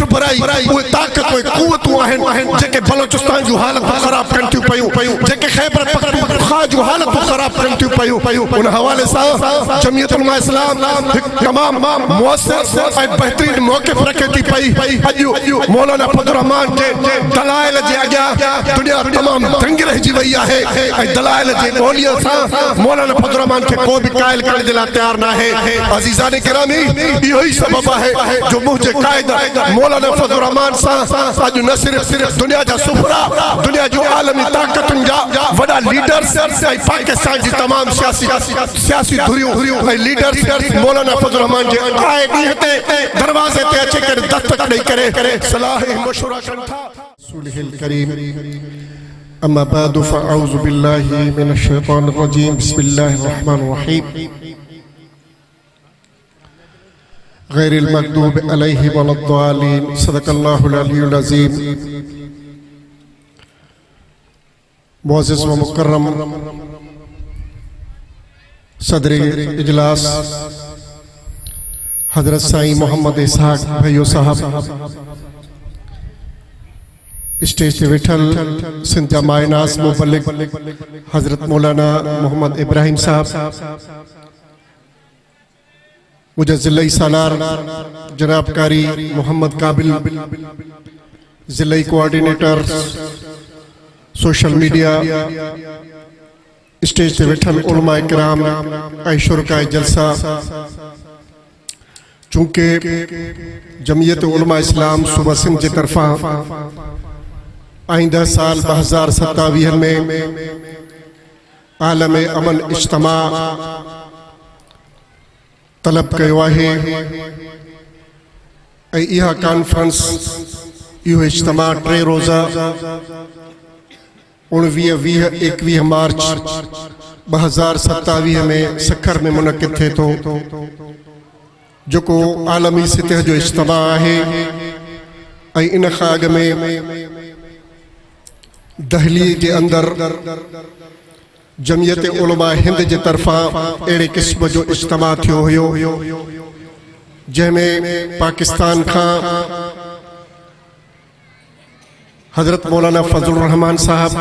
घबराई वो ताकत वो कुवतूं आहिनि जेके बलोचिस्तान जो हालत ख़राब कनि थियूं पयूं जेके खैबर पख्तूनख्वा जो हालत ख़राब कनि थियूं पयूं उन हवाले सां जमीयत उलमा इस्लाम तमाम मुअस्सर ऐं बहितरीन मौक़िफ़ रखे थी पई अॼु मौलाना फजल रहमान जे दलाइल जे अॻियां दुनिया तमाम दंग रहिजी वई आहे ऐं दलाइल जे ॿोलीअ सां मौलाना फजल रहमान खे को बि क़ाइल करण जे लाइ तयार न आहे अज़ीज़ान गिरामी इहो ई सबब आहे जो मुंहिंजे क़ाइद मौलाना फजल रहमान सां अॼु न सिर्फ़ दुनिया जा सुफरा दुनिया जो आलमी ताक़तुनि जा वॾा लीडर्स ऐं पाकिस्तान जी तमाम सियासी धुरियूं ऐं लीडर्स मौलाना फजल रहमान जे आए ॾींहं ते दरवाज़े ते अची करे दस्तक ॾेई करे सलाह मशवरा कनि था रसूलिल करीम अम्मा बाद फ़अऊज़ु बिल्लाहि मिनश शैतानिर रजीम बिस्मिल्लाहिर रहमानिर रहीम गैरिल मग़दूबि अलैहिम वलद्दालीन सदक़ल्लाहुल अलियुल अज़ीम। मुअज़्ज़िज़ व मुकर्रम सदर इजलास हज़रत साईं मोहम्मद इसहाक़ भैयो साहब, स्टेज पे वेठल सिंध जा मायनाज़ मुबल्लिग हज़रत मौलाना मोहम्मद इब्राहिम साहब, मुझे ज़िले सालार जनाब कारी मोहम्मद काबिल, ज़िले कोऑर्डिनेटर सोशल मीडिया, स्टेज पे वेठल उलमा इकराम ऐं शुरकाए जलसा। चूंकि जमीयत उलमा इस्लाम सूबा सिंध जे तरफा आइंदा साल 2027 में आलम अमन इज्तिमा तलब कयो आहे ऐं इहा कॉन्फ्रेंस इहो इज्तिमा 3 रोज़ा 19, 20, 21 मार्च 2027 में सखर में मुनक़िद थिए थो, जेको आलमी सतह जो इज्तिमा आहे ऐं इन खां अॻु में दहली जे अंदर जमीयत उलमा हिंद जे तरफा अहिड़े क़िस्म जो इज्तिमा थियो हुयो जंहिंमें पाकिस्तान खां हज़रत मौलाना फजल रहमान साहब,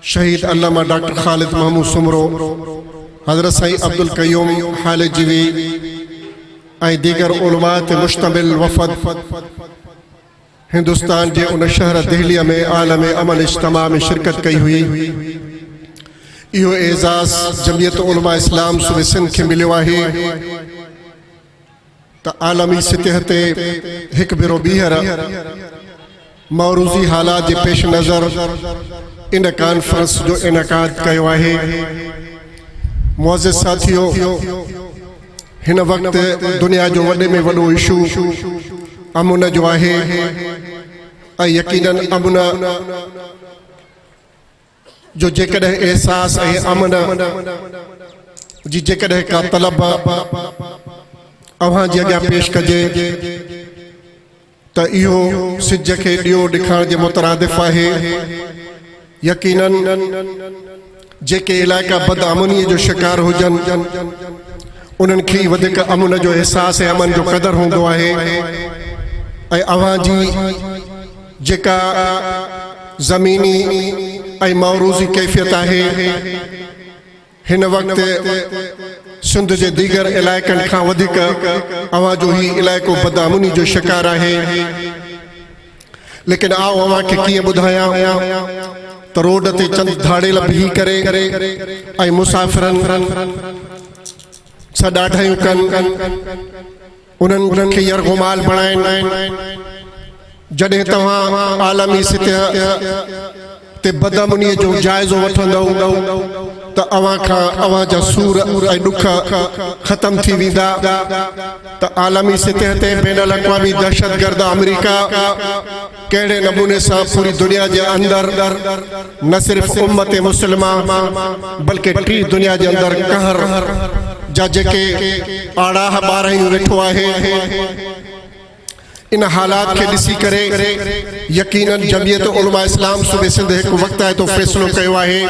शहीद अल्लामा डॉक्टर ख़ालिद महमूद सुमरो, हज़रत साईं अब्दुल क़य्यूम हालजीवी ऐं दीगर उलमा ते मुश्तमिल वफ़द हिंदुस्तान जे उन शहर दिल्लीअ में आलम अमन इज्तिमा में शिरकत कई हुई। इहो एज़ाज़ जमीयत उलमा इस्लाम सूबे सिंध खे मिलियो आहे त आलमी सतह ते हिकु भेरो ॿीहर मौरूज़ी हालात जे पेश नज़र इन कॉन्फ्रेंस जो इनकाद कयो आहे। मुअज़्ज़िज़ साथियो, हिन वक़्तु दुनिया जो वॾे में वॾो इशू अमुन जो आहे ऐं यकीनन अमुन जो जेकॾहिं एहसास ऐं अमन जी जेकॾहिं का तलब अव्हां जे अॻियां पेश कजे त इहो सिज खे ॾियो ॾेखारण जे मुतरादिफ़ आहे। यकीनन जेके इलाइक़ा बदअमनीअ जो शिकार हुजनि उन्हनि खे वधीक अमुन जो एहसास ऐं अमन जो क़दर हूंदो आहे ऐं अव्हां जी जेका ज़मीनी ऐं मौरूज़ी कैफ़ियत आहे हिन वक़्तु सिंध जे दीगर इलाइक़नि खां वधीक अव्हां जो ही इलाइक़ो बदअमनी जो शिकार आहे। लेकिन आओ अव्हां खे कीअं ॿुधायां त रोड ते चंद धाड़ेल बीही करे ऐं मुसाफ़िरनि सां ॾाढायूं कनि, उन्हनि खे यरगुमाल बणाइनि। जॾहिं तव्हां आलमी सतह ते बदअमनीअ जो जाइज़ो वठंदव त अव्हां जा सूर ऐं ॾुख ख़तम थी वेंदा। त आलमी सतह ते बैनुल अक़वामी दहशतगर्द अमेरिका कहिड़े नमूने सां पूरी दुनिया जे अंदरि न सिर्फ़ उम्मत मुस्लिमा बल्कि टी दुनिया जे अंदरि कहर जा जेके आड़ाह ॿारहियूं वेठो आहे, इन हालात के ॾिसी करे यकीनन जमीयत उलमा इस्लाम सूबे सिंध एक वक्त है तो फैसलो कयो आहे।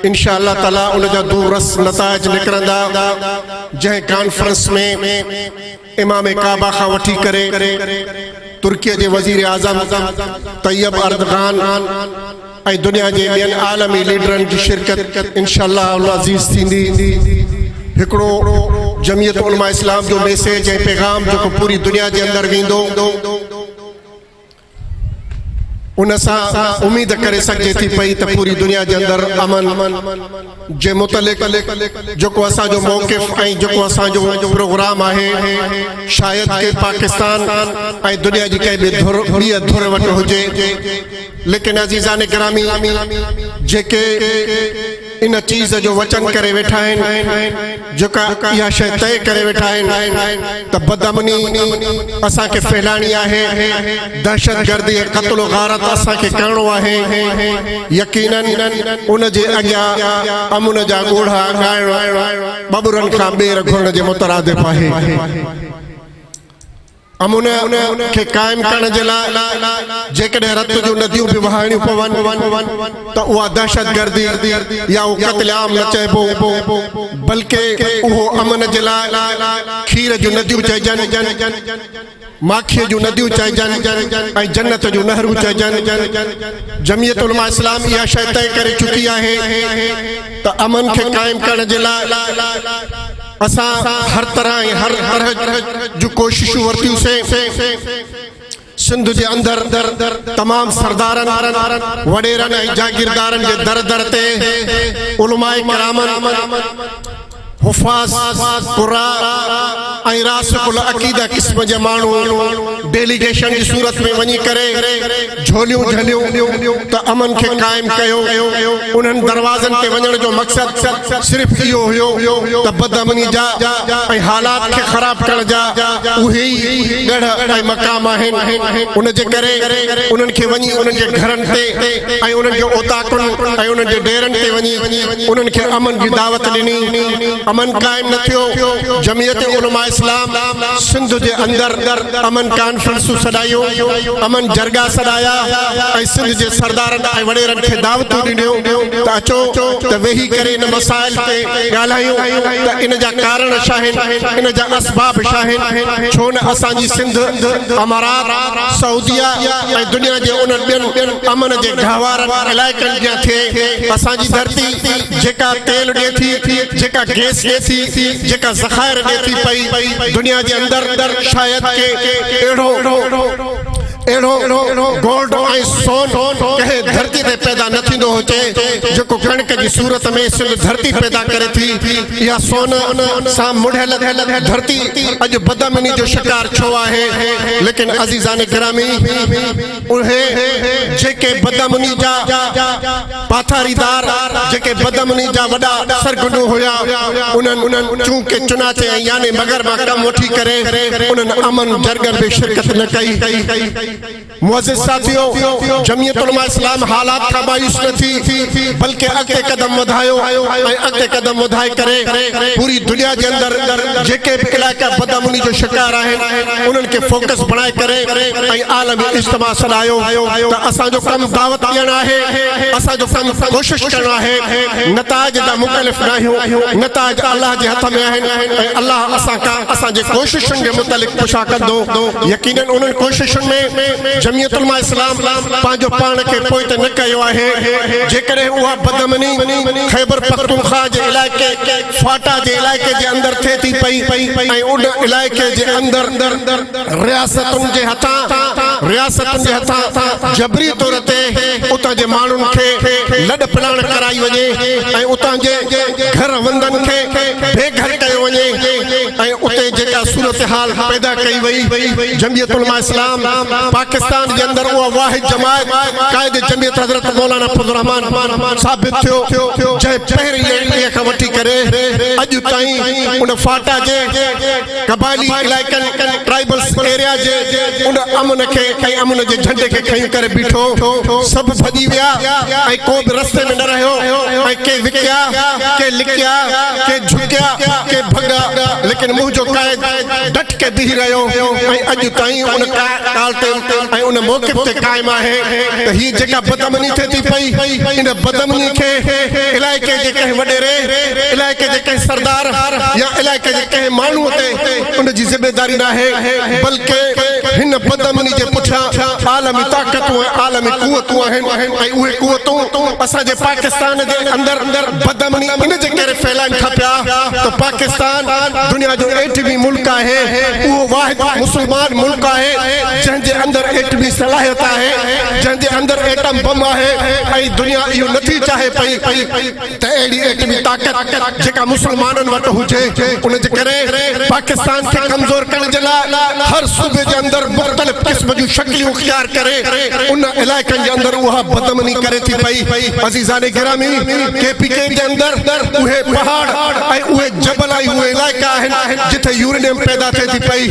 इंशाअल्लाह ताला उन जा दूरस नताइज निकरंदा जंहिं कॉन्फ्रेंस में इमाम काबा खां वठी करे तुर्की के वजीर आज़म तैयब अर्दगान ऐं दुनिया के ॿियनि आलमी लीडरनि की शिरकत इंशाअल्लाह अज़ीज़ थींदी। हिकिड़ो जमीयत उलमा इस्लाम जो मैसेज ऐं पैगाम जो पूरी दुनिया के अंदर वेंदो उन सां उम्मीद करे सके थी पई त पूरी दुनिया के अंदर अमन जे मुतलिक जो असांजो मौक़िफ़ ऐं जो असांजो प्रोग्राम है शायद के पाकिस्तान ऐं दुनिया की कंहिं ॿी धुर वटि हुजे, लेकिन अज़ीज़ान गिरामी जेके इन चीज़ जो वचन करे वेठा आहिनि जेका इहा शइ तय करे वेठा आहिनि त बदअमनी असांखे फैलाइणी आहे, दहशतगर्दी ऐं क़त्ल गारत असांखे करणो आहे, यकीनन उन जे अॻियां अमन जा ॻोढ़ा ॻाइण बबुरनि खां ॿेर घुरण जे मुतरादिफ़ आहे। अमुन के कायम करण जे लाइ जेकॾहिं रत जो नदियूं बि वहाइणियूं पवनि त उहा दहशतगर्दी या उहो क़त्लेआम न चइबो, बल्कि उहो अमन जे लाइ खीर जूं नदियूं चइजनि, माखीअ जूं नदियूं चइजनि ऐं जन्नत जूं नहरूं चइजनि। जमीयत उलमा इस्लाम इहा शइ तय करे चुकी आहे त अमन खे कायम करण जे लाइ असां हर तरह जो कोशिशूं वरतियूंसीं। सिंध जे अंदर तमाम सरदारनि वडेरनि ऐं जागीरदारनि जे दर दर ते उलमाए किरामनि हुफ़ाज़ कुर्रा ऐं रासिकुल अक़ीदा क़िस्म जे माण्हू डेलीगेशन की सूरत में वञी करे झोलियूं झलियूं त अमन खे क़ाइम कयो। उन्हनि दरवाज़नि ते वञण जो मक़सद सिर्फ़ इहो हुयो त बदअमनी जा ऐं हालात खे ख़राब करण जा उहे ई गढ़ ऐं मक़ाम आहिनि। उन जे करे उन्हनि खे वञी उन्हनि जे घरनि ते ऐं उन्हनि जे ओताकुनि ऐं उन्हनि जे डेरनि ते वञी उन्हनि खे अमन जी दावत ॾिनी। अमन कायम न थियो। जमीयत उलमा इस्लाम सिंध जे अंदर अमन कॉन्फ्रेंसूं सॾायूं, अमन जरगा सॾाया ऐं सिंध जे सरदारनि ऐं वडेरनि खे दावतूं ॾिनियूं त अचो त वेही करे इन मसाइल ते ॻाल्हायूं त इन जा कारण छा आहिनि, इन जा असबाब छा आहिनि। छो न असांजी सिंध अमारात सऊदिया ऐं दुनिया जे उन्हनि ॿियनि अमन जे गहवारनि इलाइक़नि जा थिए असांजी धरती जेका तेल ॾिए थी, जेका गैस ॾिए थी, जेका ज़खायर ॾिए थी पई दुनिया जे अंदर शायद के अहिड़ो गोल्ड ऐं सोन कंहिं धरती ते पैदा न थींदो हुजे जेको कणिक जी सूरत में सिंध धरती पैदा करे थी। इहा सोन सां मुढ़ियल धरती अॼु बदअमनी जो शिकार छो आहे। लेकिन अज़ीज़ान गिरामी उहे जेके बदअमनी जा पाथारीदार जेके बदअमनी जा वॾा सरगुनू हुया उन्हनि चूंकि चुनाचे ऐं याने मगर मां कमु वठी करे उन्हनि अमन जरगन में शिरकत न कई। मुअज़्ज़िज़ साथियो, जमीयत उलमा इस्लाम हालात का मायूस न थी बल्कि अॻिते कदम वधायो ऐं अॻिते कदम वधाए करे पूरी दुनिया जे अंदर जेके बि इलाइक़ा बदअमनी जो शिकार आहिनि उन्हनि खे फोकस बणाए करे ऐं आलमी इज्तिमा सॾायो त असांजो कमु दावत ॾियणु आहे, असांजो कमु कोशिशि करणु आहे। नताइज जा मुख़लिफ़ न आहियूं, नताइज अल्लाह जे हथ में आहिनि ऐं अल्लाह असांखां असांजे कोशिशुनि जे मुतलिक़ पुछा कंदो। यकीनन उन्हनि कोशिशुनि में जमीयत उलमा इस्लाम पंहिंजो पाण खे पोइते न कयो आहे। जेकॾहिं उहा बदअमनी खैबर पख्तूनख्वा जे इलाइक़े फाटा जे इलाइक़े जे अंदर थिए थी पई ऐं उन इलाइक़े जे अंदर रियासतुनि जे हथां जबरी तौर ते उतां जे माण्हुनि खे लॾ पिलाण कराई वञे ऐं उतां जे घर वंदनि खे बेघर कयो वञे ऐं उते जेका सूरत हाल पैदा कई वई। जमीयत उलमा इस्लाम पाकिस्तान के अंदर वो वाहिद जमात कायदे जमीयत हजरत मौलाना फजल रहमान साबित थियो जंहिं पहिरीं खां वठी करे अॼु ताईं उन फाटा जे कबाइली इलाइक़नि ट्राइबल्स एरिया जे उन अमन खे ऐं अमन जे झंडे खे खयूं करे बीठो। सभु भॼी विया ऐं को बि रस्ते में न रहियो ऐं के विकिया के लिकिया के झुकिया के भॻा, लेकिन मुंहिंजो क़ाइद डट के बीह रहियो ऐं अॼु ताईं उन काल ते ऐं उन मौक़िफ़ ते क़ाइम आहे त ही जेका बदअमनी थिए थी पई इन बदअमनी खे इलाइक़े जे कंहिं वॾेरे इलाइक़े जे कंहिं सरदार या इलाइक़े जे कंहिं माण्हूअ ते उन जी ज़िमेदारी न आहे बल्कि हिन बदअमनी जे पुठियां आलमी ताक़तूं ऐं आलमी क़ुवतूं आहिनि ऐं उहे क़ुवतूं असांजे पाकिस्तान जे अंदर बदअमनी इन जे करे फैलाइनि था पिया त पाकिस्तान दुनिया जो एटमी मुल्क आहे उहो वाहिद मुस्लमान मुल्क आहे जंहिंजे अंदर एटमी सलाहियत आहे जंहिंजे अंदर एटम बम आहे ऐं दुनिया इहो नथी चाहे पई त अहिड़ी एटमी ताक़त जेका मुस्लमाननि वटि हुजे उन जे करे पाकिस्तान खे कमज़ोर करण जे लाइ हर सूबे जे अंदर मुख़्तलिफ़ क़िस्म जूं शक्लियूं इख्तियार करे उन इलाइक़नि जे अंदर उहा बदअमनी करे थी पई अज़ीज़ाने गिरामी KPK जे अंदर उहे पहाड़ ऐं उहे जबल ऐं उहे इलाइक़ा आहिनि जिथे यूरेनियम पैदा थिए थी पई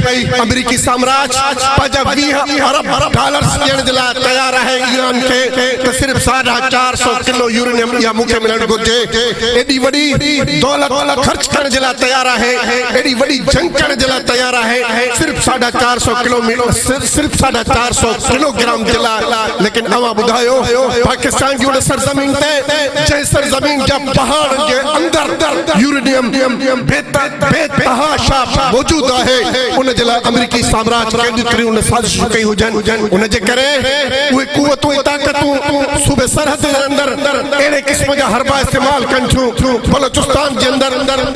अमेरिकी साम्राज्य पंहिंजा 20 अरब डॉलर्स ॾियण जे लाइ तयारु आहे ईरान खे त सिर्फ़ 450 किलो यूरेनियम इहा मूंखे मिलणु घुरिजे एॾी वॾी दौलत ख़र्च करण जे लाइ तयारु आहे एॾी वॾी जंग करण जे लाइ तयारु आहे सिर्फ़ 450 किलोग्राम जे लाइ लेकिन अवां ॿुधायो पाकिस्तान जी उन सरज़मीन ते जंहिं सरज़मीन जा पहाड़ जे अंदर यूरेनियम बेतहाशा मौजूद आहे उन जे लाइ अमेरिकी साम्राज्य केतिरियूं उन साज़िशूं कई हुजनि उन जे करे उहे क़ुवतूं ऐं ताक़तूं सूबे सरहद जे अंदर अहिड़े क़िस्म जा हरबा इस्तेमाल कनि थियूं बलोचिस्तान जे अंदर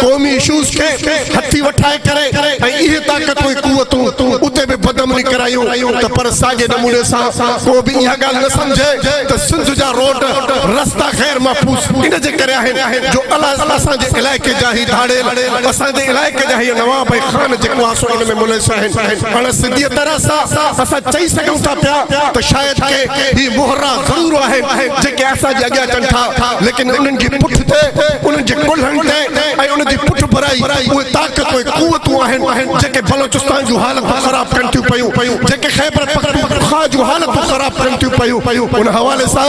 क़ौमी इशूज़ खे हथी वठाए करे ऐं इहे ताक़तूं ऐं क़ुवतूं उते बि बदअमनी करायूं त पर साॻे नमूने सां को बि इहा ॻाल्हि न सम्झे त सिंध जा रोड रस्ता ख़ैर महफ़ूज़ इन जे करे आहिनि जो असांजे इलाइक़े जा ई धाड़ेल असांजे इलाइक़े जा ई नवाब ऐं ख़ान जेको आहे सो इन में मुलहिस आहिनि हाणे सिधीअ तरह सां असां चई सघूं था पिया त शायदि के ही मोहरा ज़रूर आहे जेके असांजे अॻियां अचनि था लेकिन उन्हनि जी पुठि ते उन्हनि जे कुल्हनि ते ऐं उन जी पुठि भराई उहे ताक़तूं ऐं क़ुवतूं आहिनि जेके बलोचिस्तान जूं हालतूं ख़राब कनि थियूं पयूं जेके ख़ैबर पख्तूनख्वा जूं हालतूं ख़राब कनि थियूं पयूं उन हवाले सां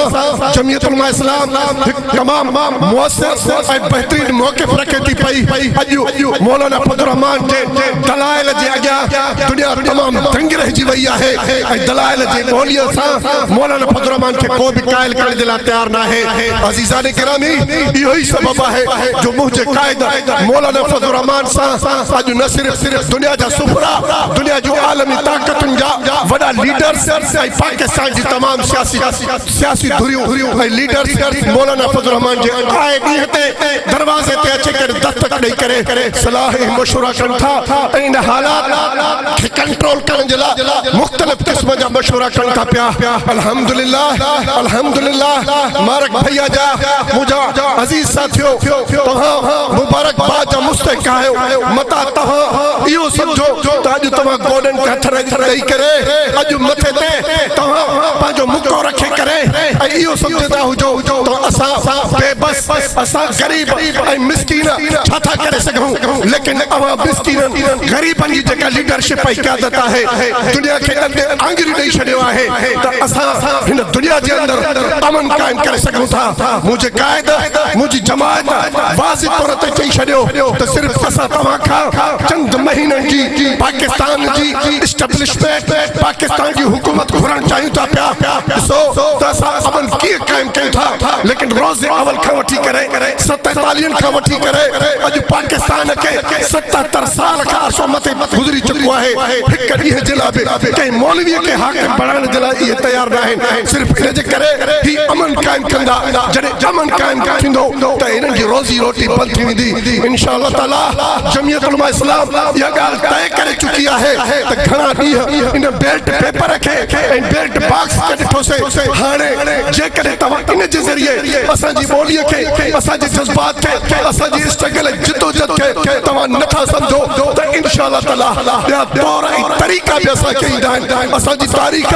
जमीयत उलमा इस्लाम हिकु तमामु मुअस्सिर ऐं बहितरीन मौक़िफ़ रखे थी पई अॼु मौलाना फज़लुर जे दलाइल जे अॻियां दुनिया तमामु दंग रहिजी वई आहे ऐं दलाइल जे ॿोलीअ सां मौलाना फज़लुर खे को बि क़ाइल करण जे लाइ तयारु न आहे अज़ीज़ाने गिरामी इहो ई सबबु आहे जो मुंहिंजे क़ाइद मौलाना फज़लुर सां अॼु न सिर्फ़ दुनिया जा सुफ़रा दुनिया जूं आलमी ताक़तुनि जा वॾा लीडर्स ऐं पाकिस्तान जी तमामु सियासी धुरियूं ऐं लीडर्स मौलाना फज़लुर जे आए ॾींहं ते दरवाज़े ते अची करे दस्तक ॾेई करे सलाह ऐं मशवरा कनि था ऐं इन हालात खे कंट्रोल करण जे लाइ मुख़्तलिफ़ क़िस्म जा मशवरा कनि था पिया अल्हम्दुलिल्लाह मारक भैया जा मुंहिंजा अज़ीज़ साथियो तव्हां मुबारकबाद जा मुस्तहिक़ आहियो मता तव्हां इहो सम्झो त अॼु तव्हां गोॾनि ते हथ ॾेई करे अॼु मथे ते तव्हां पंहिंजो मुको रखे करे ऐं इहो सम्झंदा हुजो त असां बेबस असां ग़रीब ऐं मिस्कीन छा था करे सघूं लेकिन अवां मिस्कीननि ग़रीबनि जी जेका लीडरशिप ऐं क़यादत आहे दुनिया खे आंगुरी ॾेई छॾियो आहे त असां हिन दुनिया जे अंदर अमन क़ाइमु करे सघूं था मुंहिंजे क़ाइद मुंहिंजी जमात वाज़िह तौर ते चई छॾियो त सिर्फ़ असां तव्हां खां चंद महीननि जी पाकिस्तान जी इस्टेब्लिशमेंट पाकिस्तान जी हुकूमत घुरणु चाहियूं था पिया ॾिसो त असां अमन कीअं क़ाइमु कयूं था लेकिन रोज़ अवल खां वठी करे 47 खां वठी करे अॼु पाकिस्तान खे 77 साल खां अरसो मथे गुज़री चुको आहे हिकु ॾींहं जे लाइ बि कंहिं मौलवीअ खे हाकिम बणाइण जे लाइ इहे तयारु न आहिनि सिर्फ़ इन जे करे ही अमन क़ाइमु कंदा जॾहिं अमन क़ाइमु थींदो त हिननि जी रोज़ी रोटी बंदि थी वेंदी इंशाअल्लाह ताला जमीयत उलमा इस्लाम इहा ॻाल्हि तय करे चुकी आहे त घणा ॾींहं इन बेल्ट पेपर खे ऐं बेल्ट बॉक्स खे ॾिठोसीं हाणे जेकॾहिं तव्हां इन जे ज़रिए असांजी ॿोलीअ खे असांजे जज़्बात खे असांजी स्ट्रगल जिदोजहद खे तव्हां नथा सम्झो त इंशाअल्लाह ताला ॿिया दौर ऐं तरीक़ा बि असांखे ईंदा आहिनि असांजी तारीख़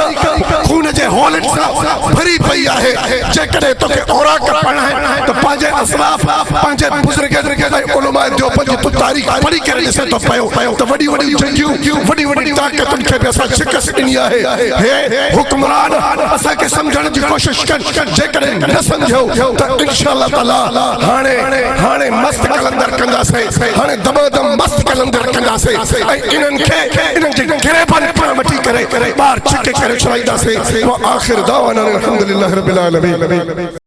खून जे होलनि सां भरी पई आहे जेकॾहिं तोखे औराक पढ़ाइण त पंहिंजे असलाफ पंहिंजे बुज़ुर्ग ऐं उलमा देवबंद जी तूं तारीख़ पढ़ी करे ॾिसे थो पियो त वॾी वॾी जंगियूं वॾी वॾी ताक़तुनि खे बि असां शिकस्त ॾिनी आहे हे हुक्मरान असांखे सम्झण जी कोशिशि कनि जेकॾहिं न सम्झो त इंशाअल्लाह ताला हाणे मस्त कलंदर कंदासीं हाणे दमादम मस्त कलंदर कंदासीं छॾींदासीं ऐं इन्हनि खे इन्हनि जे गिरेबनि खां वठी करे ॿाहिरि छिके करे छॾींदासीं। आख़िर दावाना अल्हम्दुलिल्लाह रब्बिल आलमीन।